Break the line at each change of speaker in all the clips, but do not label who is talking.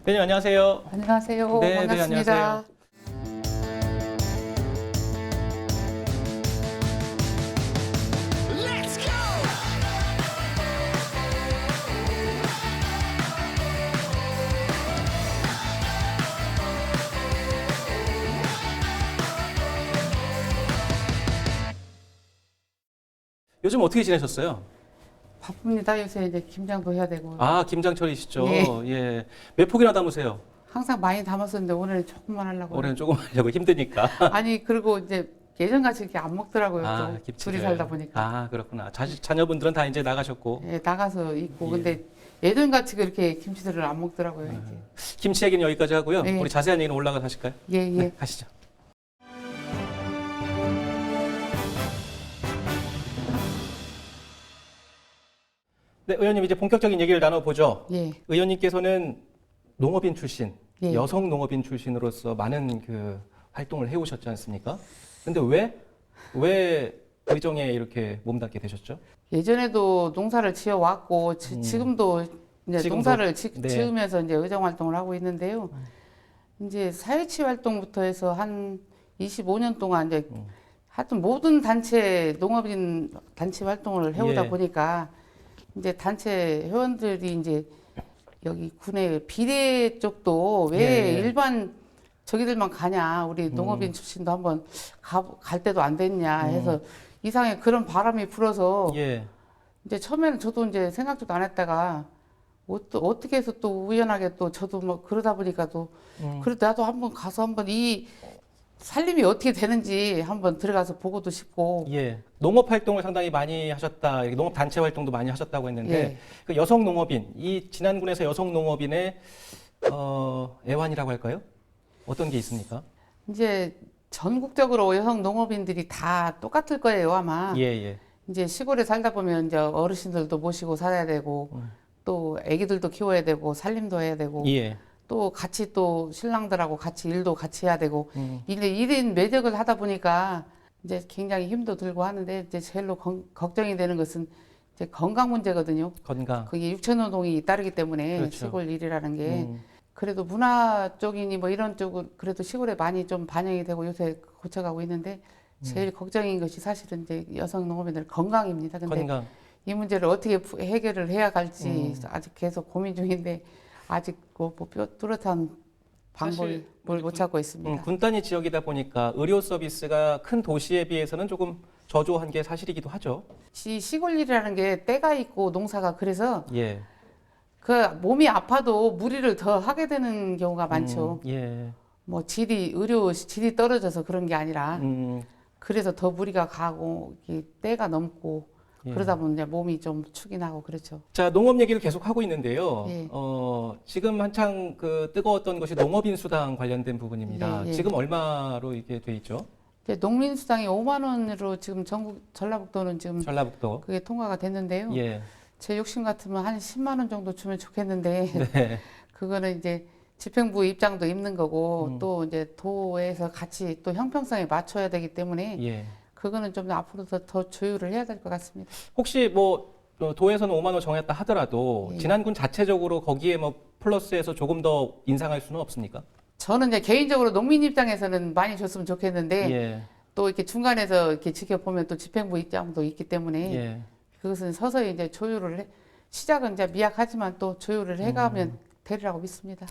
대표님 안녕하세요.
안녕하세요.
네,
반갑습니다.
안녕하세요. 요즘 어떻게 지내셨어요?
바쁩니다. 요새 이제 김장도 해야 되고.
아, 김장철이시죠?
예.
예. 몇 폭이나 담으세요?
항상 많이 담았었는데 오늘 조금만 하려고.
올해는 조금 하려고 힘드니까.
아니 그리고 이제 예전같이 이렇게 안 먹더라고요.
아,
또
김치를.
둘이 살다 보니까.
아, 그렇구나. 자녀분들은 다 이제 나가셨고.
예, 나가서 있고.
예.
근데 예전같이 그렇게 김치들을 안 먹더라고요. 이제.
김치 얘기는 여기까지 하고요.
네.
우리 자세한 얘기는 올라가서 하실까요?
예, 예.
네, 가시죠. 네, 의원님 이제 본격적인 얘기를 나눠보죠.
예.
의원님께서는 농업인 출신,
예.
여성 농업인 출신으로서 많은 그 활동을 해오셨지 않습니까? 근데 왜 의정에 이렇게 몸담게 되셨죠?
예전에도 농사를 지어 왔고 지금도 이제
지금도?
농사를
네.
지으면서 이제 의정 활동을 하고 있는데요. 이제 사회치 활동부터 해서 한 25년 동안 이제 하여튼 모든 단체 농업인 단체 활동을 해오다
예.
보니까 이제 단체 회원들이 이제 여기 군의 비례 쪽도 왜
예.
일반 저기들만 가냐 우리 농업인 출신도 한번 갈 때도 안 됐냐 해서 이상의 그런 바람이 불어서
예.
이제 처음에는 저도 이제 생각도 안 했다가 어떻게 해서 또 우연하게 또 저도 뭐 그러다 보니까 또 그래도 나도 한번 가서 한번 이 살림이 어떻게 되는지 한번 들어가서 보고도 싶고.
예. 농업 활동을 상당히 많이 하셨다. 이렇게 농업 단체 활동도 많이 하셨다고 했는데
예.
그 여성 농업인, 이 진안군에서 여성 농업인의 애환이라고 할까요? 어떤 게 있습니까?
이제 전국적으로 여성 농업인들이 다 똑같을 거예요 아마.
예, 예.
이제 시골에 살다 보면 이제 어르신들도 모시고 살아야 되고 또 아기들도 키워야 되고 살림도 해야 되고
예.
또 같이 또 신랑들하고 같이 일도 같이 해야 되고
음.
이제 1인 매적을 하다 보니까 이제 굉장히 힘도 들고 하는데 이제 제일로 걱정이 되는 것은 이제 건강 문제거든요.
건강.
그게 육체노동이 따르기 때문에
그렇죠.
시골 일이라는 게
음.
그래도 문화 쪽이니 뭐 이런 쪽은 그래도 시골에 많이 좀 반영이 되고 요새 고쳐가고 있는데 제일 걱정인 것이 사실은 이제 여성 농업인들 건강입니다. 근데
건강.
이 문제를 어떻게 해결을 해야 갈지 아직 계속 고민 중인데 아직 뭐 뚜렷한 방법을 못 찾고 있습니다.
군단위 지역이다 보니까 의료 서비스가 큰 도시에 비해서는 조금 저조한 게 사실이기도 하죠.
시골 일이라는 게 때가 있고 농사가 그래서
예.
그 몸이 아파도 무리를 더 하게 되는 경우가 많죠.
예.
뭐 의료 질이 떨어져서 그런 게 아니라 그래서 더 무리가 가고 이게 때가 넘고
예.
그러다 보면 이제 몸이 좀 축이나고 그렇죠.
자, 농업 얘기를 계속 하고 있는데요.
예.
지금 한창 그 뜨거웠던 것이 농업인 수당 관련된 부분입니다.
예, 예.
지금 얼마로 이게 돼 있죠?
이제 농민수당이 5만 원으로 지금 전국 전라북도는 지금
전라북도.
그게 통과가 됐는데요.
예.
제 욕심 같으면 한 10만 원 정도 주면 좋겠는데
네.
그거는 이제 집행부 입장도 있는 거고 또 이제 도에서 같이 또 형평성에 맞춰야 되기 때문에
예.
그거는 좀 앞으로 더 조율을 해야 될 것 같습니다.
혹시 뭐 도에서는 5만 원 정했다 하더라도
예.
진안군 자체적으로 거기에 뭐 플러스해서 조금 더 인상할 수는 없습니까?
저는 이제 개인적으로 농민 입장에서는 많이 줬으면 좋겠는데
예.
또 이렇게 중간에서 이렇게 지켜보면 또 집행부 입장도 있기 때문에
예.
그것은 서서히 이제 시작은 이제 미약하지만 또 조율을 해가면 되리라고 믿습니다.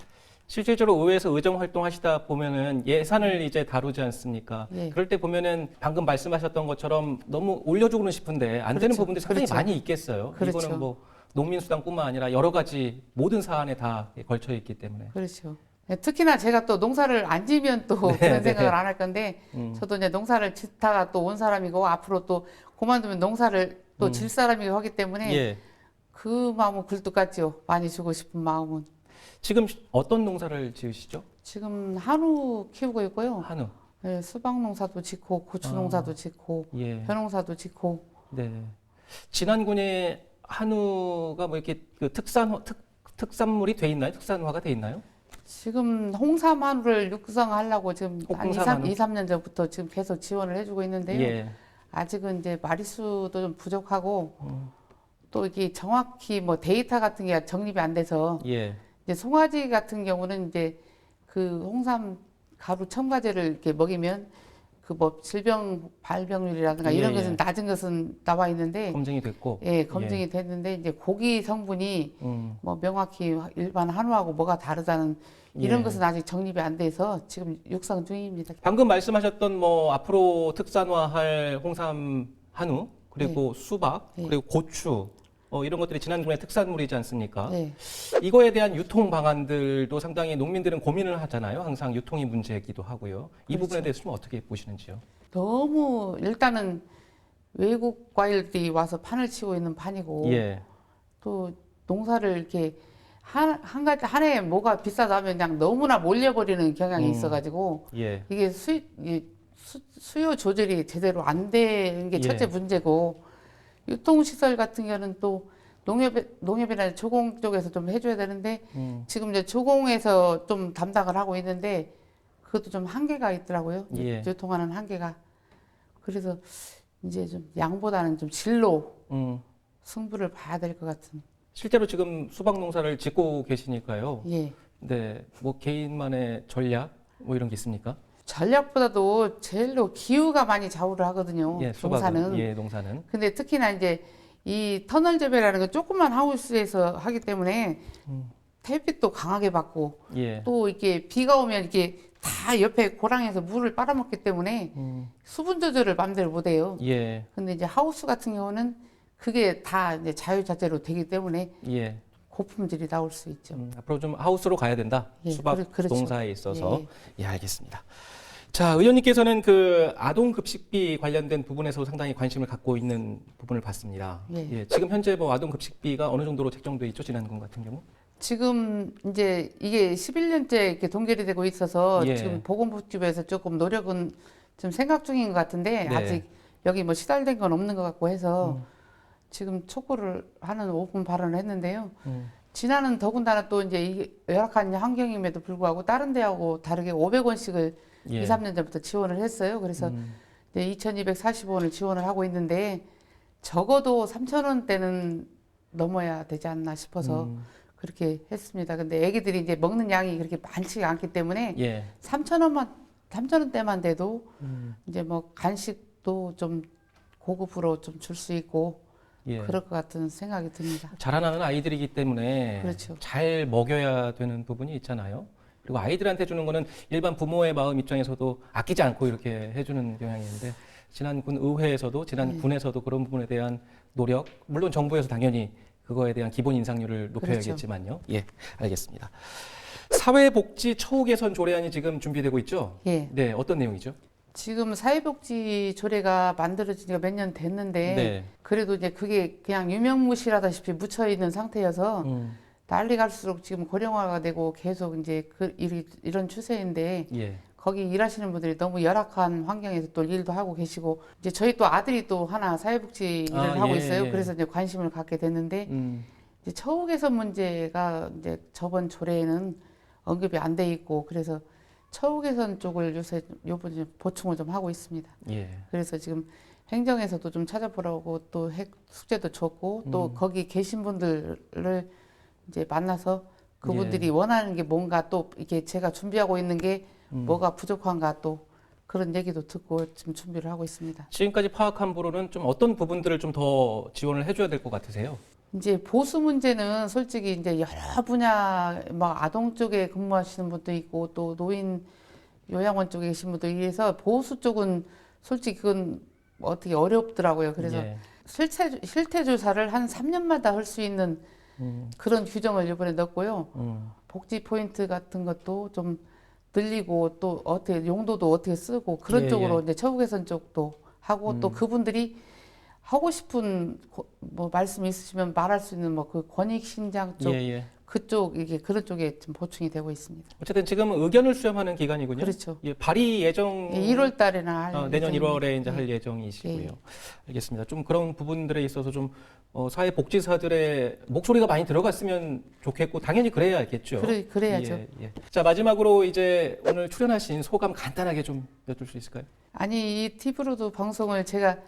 실질적으로 의회에서 의정 활동하시다 보면은 예산을 이제 다루지 않습니까?
예.
그럴 때 보면은 방금 말씀하셨던 것처럼 너무 올려주고는 싶은데 안 되는
그렇죠.
부분들이 상당히
그렇죠.
많이 있겠어요.
그렇죠.
이거는 뭐 농민수당뿐만 아니라 여러 가지 모든 사안에 다 걸쳐 있기 때문에.
그렇죠. 특히나 제가 또 농사를 안 지면 또
네,
그런
네.
생각을 안 할 건데 저도 이제 농사를 짓다가 또 온 사람이고 앞으로 또 그만두면 농사를 또 질 사람이고 하기 때문에
예.
그 마음은 굴뚝 같지요. 많이 주고 싶은 마음은.
지금 어떤 농사를 지으시죠?
지금 한우 키우고 있고요.
한우.
네, 수박 농사도 짓고 고추 농사도 짓고
예.
벼농사도 짓고
네. 진안군에 한우가 뭐 이렇게 그 특산물이 돼 있나요? 특산화가 돼 있나요?
지금 홍삼 한우를 육성하려고 지금 한
홍삼 한우.
2, 3년 전부터 지금 계속 지원을 해주고 있는데요.
예.
아직은 이제 마리수도 좀 부족하고 또 이게 정확히 뭐 데이터 같은 게 정립이 안 돼서
예.
이제 송아지 같은 경우는 이제 그 홍삼 가루 첨가제를 이렇게 먹이면 그 뭐 질병 발병률이라든가
예,
이런
예.
것은 낮은 것은 나와 있는데
검증이 됐고.
예, 검증이 됐는데 이제 고기 성분이 뭐 명확히 일반 한우하고 뭐가 다르다는 이런
예.
것은 아직 정립이 안 돼서 지금 육성 중입니다.
방금 말씀하셨던 뭐 앞으로 특산화할 홍삼 한우 그리고 수박
네.
그리고 고추 이런 것들이 지난번에 특산물이지 않습니까?
네.
이거에 대한 유통 방안들도 상당히 농민들은 고민을 하잖아요. 항상 유통이 문제이기도 하고요. 이
그렇죠.
부분에 대해서 좀 어떻게 보시는지요?
너무 일단은 외국 과일들이 와서 판을 치고 있는 판이고
예.
또 농사를 이렇게 한 가지 한 해에 뭐가 비싸다 하면 그냥 너무나 몰려버리는 경향이 있어가지고
예.
이게 수요 조절이 제대로 안 되는 게
예.
첫째 문제고 유통시설 같은 경우는 또 농협이나 조공 쪽에서 좀 해줘야 되는데 지금 이제 조공에서 좀 담당을 하고 있는데 그것도 좀 한계가 있더라고요.
예.
유통하는 한계가. 그래서 이제 좀 양보다는 좀 질로 승부를 봐야 될 것 같은.
실제로 지금 수박 농사를 짓고 계시니까요.
예.
네, 뭐 개인만의 전략 뭐 이런 게 있습니까?
전략보다도 제일로 기후가 많이 좌우를 하거든요.
예, 수박은.
농사는.
예, 농사는.
근데 특히나 이제 이 터널 재배라는 건 조그만 하우스에서 하기 때문에 햇빛도 강하게 받고
예.
또 이렇게 비가 오면 이렇게 다 옆에 고랑에서 물을 빨아먹기 때문에 수분 조절을 마음대로 못 해요.
예.
근데 이제 하우스 같은 경우는 그게 다 이제 자유자재로 되기 때문에
예.
고품질이 나올 수 있죠.
앞으로 좀 하우스로 가야 된다.
예,
수박
그렇죠.
농사에 있어서.
예.
예, 알겠습니다. 자, 의원님께서는 그 아동급식비 관련된 부분에서 상당히 관심을 갖고 있는 부분을 봤습니다.
예.
예, 지금 현재 뭐 아동급식비가 어느 정도로 책정돼 있죠? 지난번 같은 경우?
지금 이제 이게 11년째 이렇게 동결이 되고 있어서
예.
지금 보건복지부에서 조금 노력은 좀 생각 중인 것 같은데
네.
아직 여기 뭐 시달된 건 없는 것 같고 해서 지금 촉구를 하는 오픈 발언을 했는데요. 지난은 더군다나 또 이제 이 열악한 환경임에도 불구하고 다른 데하고 다르게 500원씩을
예.
2, 3년 전부터 지원을 했어요. 그래서 이제 2,240원을 지원을 하고 있는데 적어도 3,000원대는 넘어야 되지 않나 싶어서 그렇게 했습니다. 근데 애기들이 이제 먹는 양이 그렇게 많지 않기 때문에
예.
3,000원대만 돼도 이제 뭐 간식도 좀 고급으로 좀 줄 수 있고
예.
그럴 것 같은 생각이 듭니다.
자라나는 아이들이기 때문에
그렇죠.
잘 먹여야 되는 부분이 있잖아요. 그리고 아이들한테 주는 거는 일반 부모의 마음 입장에서도 아끼지 않고 이렇게 해주는 경향이 있는데 지난 군 의회에서도 지난 군에서도 그런 부분에 대한 노력, 물론 정부에서 당연히 그거에 대한 기본 인상률을 높여야겠지만요. 예, 알겠습니다. 사회복지 처우 개선 조례안이 지금 준비되고 있죠?
예.
네, 어떤 내용이죠?
지금 사회복지 조례가 만들어진 지가 몇 년 됐는데
네.
그래도 이제 그게 그냥 유명무실하다시피 묻혀 있는 상태여서 난리 갈수록 지금 고령화가 되고 계속 이제 이런 추세인데
예.
거기 일하시는 분들이 너무 열악한 환경에서 또 일도 하고 계시고 이제 저희 또 아들이 또 하나 사회복지 일을 하고
예,
있어요.
예.
그래서 이제 관심을 갖게 됐는데 이제 처우 개선 문제가 이제 저번 조례에는 언급이 안 돼 있고 그래서 처우 개선 쪽을 요번에 좀 보충을 좀 하고 있습니다.
예.
그래서 지금 행정에서도 좀 찾아보라고 또 숙제도 줬고 또 거기 계신 분들을 이제 만나서 그분들이 원하는 게 뭔가 또 이게 제가 준비하고 있는 게 뭐가 부족한가 또 그런 얘기도 듣고 지금 준비를 하고 있습니다.
지금까지 파악한 부로는 좀 어떤 부분들을 좀 더 지원을 해줘야 될 것 같으세요?
이제 보수 문제는 솔직히 이제 여러 분야 막 아동 쪽에 근무하시는 분도 있고 또 노인 요양원 쪽에 계신 분도 이래서 보수 쪽은 솔직히 그건 어떻게 어렵더라고요. 그래서
예.
실태 조사를 한 3년마다 할 수 있는 그런 규정을 이번에 넣었고요. 복지 포인트 같은 것도 좀 늘리고 또 어떻게 용도도 어떻게 쓰고 그런
예,
쪽으로
예.
이제 처우 개선 쪽도 하고 또 그분들이 하고 싶은 뭐 말씀 있으시면 말할 수 있는 뭐 그 권익 신장 쪽
예, 예.
그쪽 이게 그런 쪽에 좀 보충이 되고 있습니다.
어쨌든 지금 의견을 수렴하는 기간이군요.
그렇죠.
예, 발의 예정
1월 달에나 할
내년
예정입니다.
1월에 이제
예.
할 예정이시고요.
예.
알겠습니다. 좀 그런 부분들에 있어서 좀 사회복지사들의 목소리가 많이 들어갔으면 좋겠고 당연히 그래야겠죠.
그래야죠.
예, 예. 자 마지막으로 이제 오늘 출연하신 소감 간단하게 좀 여쭐 수 있을까요?
아니 이 TV로도 방송을 제가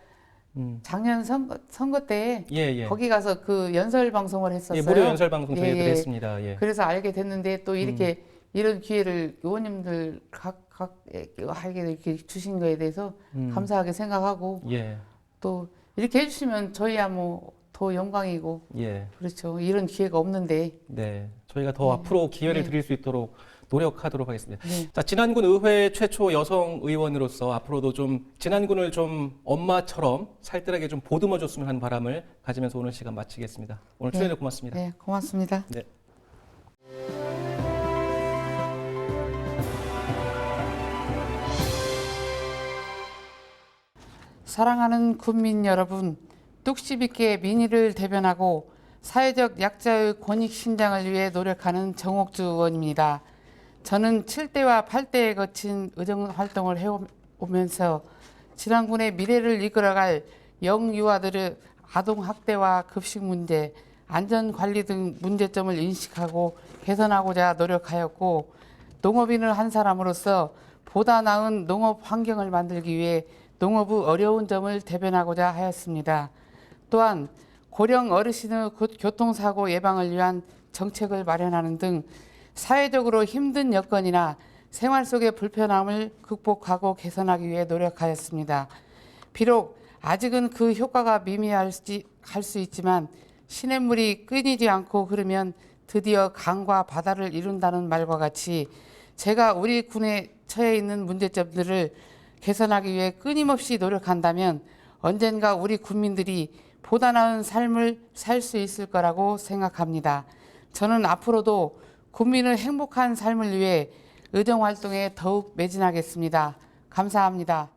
작년 선거 때
예, 예.
거기 가서 그 연설 방송을 했었어요.
예, 무료 연설 방송 저희들이
예, 예.
했습니다. 예.
그래서 알게 됐는데 또 이렇게 이런 기회를 의원님들 각에게 이렇게 주신 거에 대해서 감사하게 생각하고
예.
또 이렇게 해주시면 저희야 뭐 더 영광이고
예.
그렇죠. 이런 기회가 없는데
네. 저희가 더 앞으로 기회를
네.
드릴 수 있도록 노력하도록 하겠습니다.
네.
자, 진안군 의회 최초 여성 의원으로서 앞으로도 좀 진안군을 좀 엄마처럼 살뜰하게 좀 보듬어 줬으면 하는 바람을 가지면서 오늘 시간 마치겠습니다. 오늘 출연해 고맙습니다.
네, 고맙습니다.
네.
사랑하는 국민 여러분, 뚝심 있게 민의를 대변하고 사회적 약자의 권익 신장을 위해 노력하는 정옥주 의원입니다. 저는 7대와 8대에 거친 의정 활동을 해오면서 진안군의 미래를 이끌어갈 영유아들의 아동 학대와 급식 문제, 안전 관리 등 문제점을 인식하고 개선하고자 노력하였고 농업인을 한 사람으로서 보다 나은 농업 환경을 만들기 위해 농업의 어려운 점을 대변하고자 하였습니다. 또한 고령 어르신의 교통사고 예방을 위한 정책을 마련하는 등 사회적으로 힘든 여건이나 생활 속의 불편함을 극복하고 개선하기 위해 노력하였습니다. 비록 아직은 그 효과가 미미할 수 있지만 시냇물이 끊이지 않고 흐르면 드디어 강과 바다를 이룬다는 말과 같이 제가 우리 군에 처해 있는 문제점들을 개선하기 위해 끊임없이 노력한다면 언젠가 우리 국민들이 보다 나은 삶을 살 수 있을 거라고 생각합니다. 저는 앞으로도 국민의 행복한 삶을 위해 의정활동에 더욱 매진하겠습니다. 감사합니다.